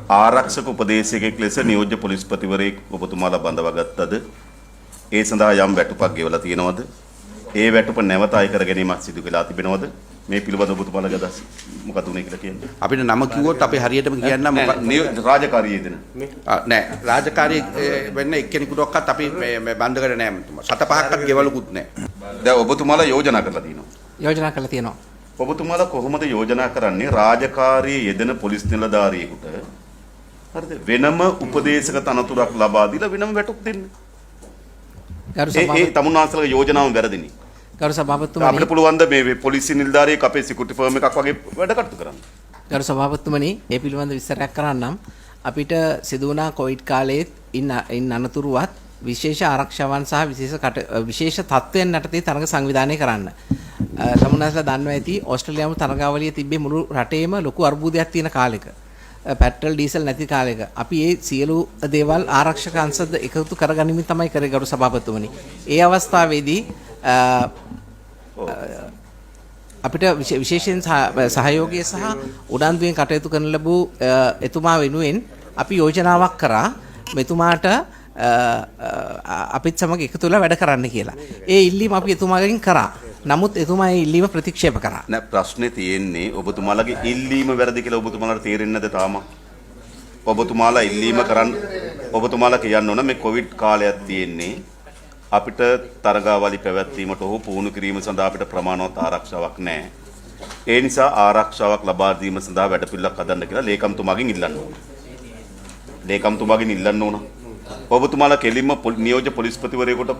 ආරක්ෂක උපදේශකයෙක් ලෙස නියෝජ්‍ය පොලිස්පතිවරයෙක් ඔබතුමාලා බඳවා ගත්තද? ඒ සඳහා යම් වැටුපක් ගෙවලා තියෙනවද? ඒ වැටුප නැවත අය කර ගැනීමක් සිදු වෙලා තිබෙනවද? මේ පිළිබඳව ඔබතුමාලාගේ අදහස මොකද උනේ කියලා කියන්නේ? අපිට නම කිව්වොත් අපි හරියටම කියන්න මොකක්ද රාජකාරියේ දෙන නෑ රාජකාරී වෙන්න එක්කෙනෙකුටවත් අපි මේ බඳ කරේ නෑ මතුමා. 7-5ක්වත් ගෙවලුකුත් නෑ. දැන් ඔබතුමාලා යෝජනා කරලා තියෙනවා. යෝජනා කරලා තියෙනවා. ඔබතුමාලා කොහොමද යෝජනා කරන්නේ රාජකාරියේ යෙදෙන පොලිස් නිලධාරියෙකුට හරිද වෙනම උපදේශක තනතුරක් ලබා දීලා වෙනම වැටුප් දෙන්න? ඒ තමුන්නාන්සලගේ යෝජනාව වැරදිනේ. ගරු සභාපතිතුමනි අපිට පුළුවන් ද මේ පොලිසිය නිලධාරියෙක් අපේ සිකියුරිටි ෆර්ම් එකක් වගේ වැඩ කටයුතු කරන්න? ගරු සභාපතිතුමනි ඒ පිළිබඳ විස්තරයක් කරන්නම්. අපිට සිදු වුණා කොවිඩ් කාලයේත් ඉන් අනතුරුවත් විශේෂ ආරක්ෂාවන් සහ විශේෂ තත්ත්වයන් යටතේ තරඟ සංවිධානය කරන්න. තමුන්නාන්සලා දන්නවා ඇති ඕස්ට්‍රේලියානු තරඟාවලිය තිබ්බේ මුළු රටේම ලොකු අර්බුදයක් තියෙන කාලෙක. පෙට්‍රල් ඩීසල් නැති කාලෙක අපි ඒ සියලු දේවල් ආරක්ෂක අංශද එකතු කරගනිමින් තමයි කරේ ගරු සභාපතිතුමනි. ඒ අවස්ථාවේදී අපිට විශේෂයෙන් සහයෝගය සහ උනන්දුවෙන් කටයුතු කරන ලැබූ එතුමා වෙනුවෙන් අපි යෝජනාවක් කරා මෙතුමාට අපිත් සමග එකතු වෙලා වැඩ කරන්න කියලා. ඒ ඉල්ලීම අපි එතුමාගෙන් කරා. නමුත් එතුමා ඒ ඉල්ලීම ප්‍රතික්ෂේප කරා. නෑ ප්‍රශ්නේ තියෙන්නේ ඔබතුමාලගේ ඉල්ලීම වැරදි කියලා ඔබතුමාලට තේරෙන්නේ නැද්ද තාම? ඔබතුමාලා ඉල්ලීම කරන් ඔබතුමාලා කියන්න ඕන මේ කොවිඩ් කාලයක් තියෙන්නේ අපිට තරගාවලි පැවැත්වීමට හෝ පුහුණු කිරීම සඳහා අපිට ප්‍රමාණවත් ආරක්ෂාවක් නැහැ. ඒ නිසා ආරක්ෂාවක් ලබා දීම සඳහා වැඩපිළිවෙලක් හදන්න කියලා ලේකම්තුමාගෙන් ඉල්ලන්න ඕන. ලේකම්තුමාගෙන් ඉල්ලන්න ඕන. ඔබතුමාලා කෙලින්ම නියෝජ්‍ය පොලිස්පතිවරයෙකුට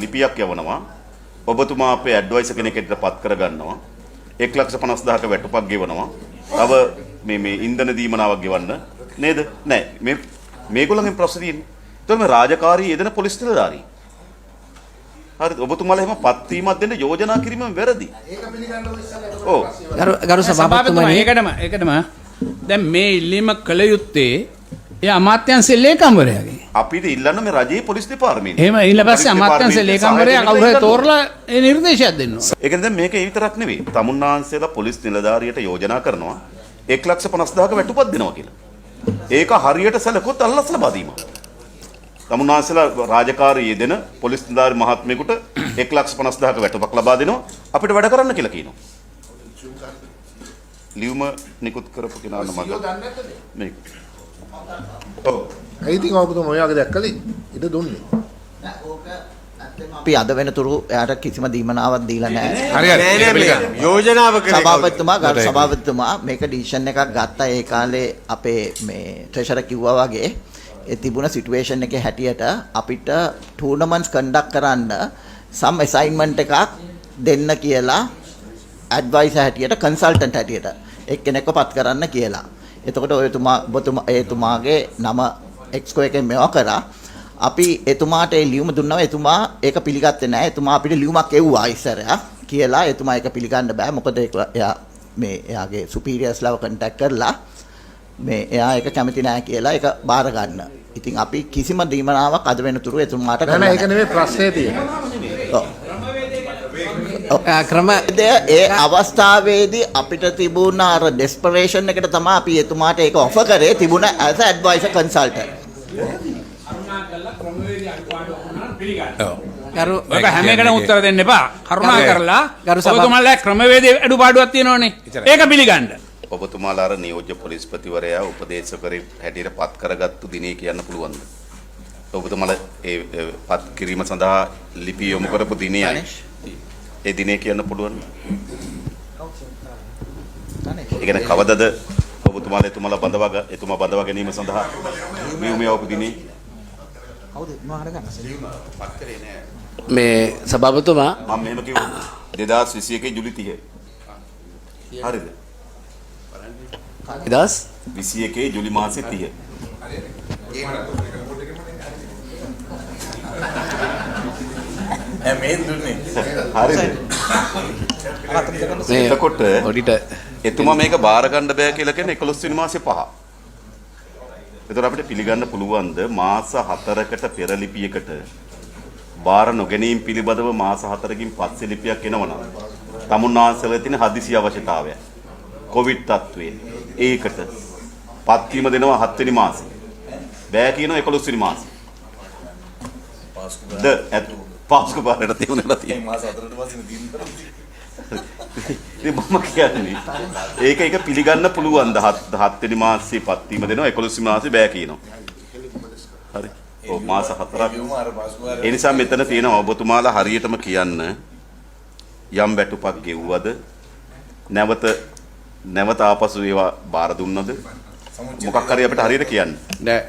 ලිපියක් යවනවා. ඔබතුමා අපේ ඇඩ්වයිසර් කෙනෙක්ට පත් කරගන්නවා. 1,50,000ක වැටුපක් ගෙවනවා. තව මේ ඉන්ධන දීමනාවක් ගෙවන්න නේද? නෑ මේගොල්ලන්ගෙන් ප්‍රශ්න තියෙන්නේ. ඒතකොට මේ රාජකාරී යෙදෙන පොලිස් නිලධාරී හරිද ඔබතුමාලා එහෙම පත්වීමක් දෙන්න යෝජනා කිරීම වැරදි. ඒක පිළිගන්නව ඉස්සෙල්ලා. ඔව්. ගරු සභාපතිතුමනි ඒකටම දැන් මේ ඉල්ලීම කළ යුත්තේ ඒ අමාත්‍යංශ ලේකම්වරයාගේ. අපිට ඉල්ලන්න මේ රජයේ පොලිස් දෙපාර්තමේන්තුව. එහෙම ඊළ පස්සේ අමාත්‍යංශ ලේකම්වරයා කවුරු හරි තෝරලා ඒ නිර්දේශයක් දෙන්න ඕන. ඒ කියන්නේ දැන් මේක ඒ විතරක් නෙවෙයි. තමුන්නාන්සේලා පොලිස් නිලධාරියට යෝජනා කරනවා 1,50,000ක වැටුපක් දෙනවා කියලා. ඒක හරියට සැලකුවොත් අල්ලස් ලබා දීම. තමුන්නාන්සේලා රාජකාරී යෙදෙන පොලිස් නිලධාරි මහත්මයෙකුට 1,50,000ක වැටුපක් ලබා දෙනවා අපිට වැඩ කරන්න කියලා කියනවා. ලියුම නිකුත් කරපු කෙනා නම මේක. ඔව්. ඇයි ඉතින් ඔබතුමා ඔය වගේ දැක්කලි ඉත දුන්නේ? අපි අද වෙනතුරු එයාට කිසිම දීමනාවක් දීලා නැහැ. හරියට. යෝජනාව කරේ සභාපතිතුමා මේක ඩිසිෂන් එකක් ගත්තා ඒ කාලේ අපේ මේ ට්‍රෙෂරර් කිව්වා වගේ ඒ තිබුණ සිටුේෂන් එකේ හැටියට අපිට ටූර්නමන්ට්ස් කන්ඩක්ට් කරන්න සම් අසයින්මන්ට් එකක් දෙන්න කියලා ඇඩ්වයිසර් හැටියට කන්සල්ටන්ට් හැටියට එක්කෙනෙක්ව පත් කරන්න කියලා. එතකොට එතුමාගේ නම එක්ස්කෝ එකෙන් මේවා කරා. අපි එතුමාට ඒ ලියුම දුන්නා. එතුමා ඒක පිළිගත්තේ නැහැ. එතුමා අපිට ලියුමක් එව්වා ඉස්සරහ කියලා. එතුමා ඒක පිළිගන්න බෑ. මොකද එයා මේ එයාගේ සුපීරියර්ස්ලව කන්ටැක්ට් කරලා මේ එයා ඒක කැමති නැහැ කියලා ඒක බාර ගන්න. ඉතින් අපි කිසිම දීමනාවක් අද වෙනතුරු එතුමාට කරන්න නෑ ඒක නෙමෙයි ප්‍රශ්නේ තියෙන්නේ. ඒ අවස්ථාවේදී අපිට තිබුණ අර ඩෙස්පරේෂන් එකට තමයි අපි එතුමාට ඒක ඔෆර් කරේ තිබුණ ඇස් ඇඩ්වයිසර් කන්සල්ටන්ට්. ඔබ හැම එකටම උත්තර දෙන්න එපා. කරුණා කරලා ඔබතුමාලා ක්‍රමවේදයේ අඩුපාඩුවක් තියෙනවනේ. ඒක පිළිගන්න. ඔබතුමාලා අර නියෝජ්‍ය පොලිස්පතිවරයා උපදේශකරේ හැටියට පත් කරගත්තු දිනේ කියන්න පුළුවන්ද? ඔබතුමාලා ඒ පත් කිරීම සඳහා ලිපි යොමු කරපු දිනේ ඒ දිනේ කියන්න පුළුවන්. ඒ කියන්නේ කවදද ඔබතුමාලා බඳවා ගැනීම සඳහා නියම යවපු දිනේ? කවුද මොනවද ගන්න? පත් කරේ නෑ. මේ සභාපතිතුමා මම මෙහෙම කිව්වා 2021 ජූලි 30. හරිද? 2021 ජූලි මාසේ 30. මේ දුන්නේ. හරිද? මේ එතකොට ඔඩිටර් එතුමා මේක බාර ගන්න බෑ කියලා කියන්නේ 11 වෙනි මාසේ 5. එතකොට අපිට පිළිගන්න පුළුවන්ද මාස 4කට පෙර ලිපියකට බාර නොගැනීම පිළිබඳව මාස 4කින් පස්සේ ලිපියක් එනවනම් තමුන්නාන්සලා තියෙන හදිසි අවශ්‍යතාවය කොවිඩ් තත්ත්වයේ ඒකට පත්වීම දෙනවා 7 වෙනි මාසේ. බෑ කියනවා 11 වෙනි මාසේ. පාස්කු පාරට තේරුණා තියෙනවා. මාස 4ට පස්සේ දින්දර. ඉතින් මම කියන්නේ ඒක පිළිගන්න පුළුවන් 7 වෙනි මාසේ පත්වීම දෙනවා 11 වෙනි මාසේ බෑ කියනවා. හරි. ඔව් මාස 4ක්. ඒ නිසා මෙතන තියෙනවා ඔබතුමාලා හරියටම කියන්න යම් වැටුපක් ගෙව්වද නැවත ආපසු ඒවා බාර දුන්නද මොකක් හරි අපිට හරියට කියන්න. නෑ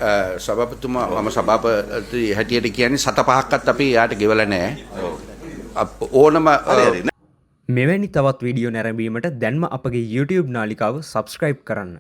සභාපතිතුමා මම සභාපති හැටියට කියන්නේ 7-5ක්වත් අපි යාට ගෙවලා නෑ. ඕනම මෙවැනි තවත් වීඩියෝ නැරඹීමට දැන්ම අපගේ YouTube නාලිකාව සබස්ක්‍රයිබ් කරන්න.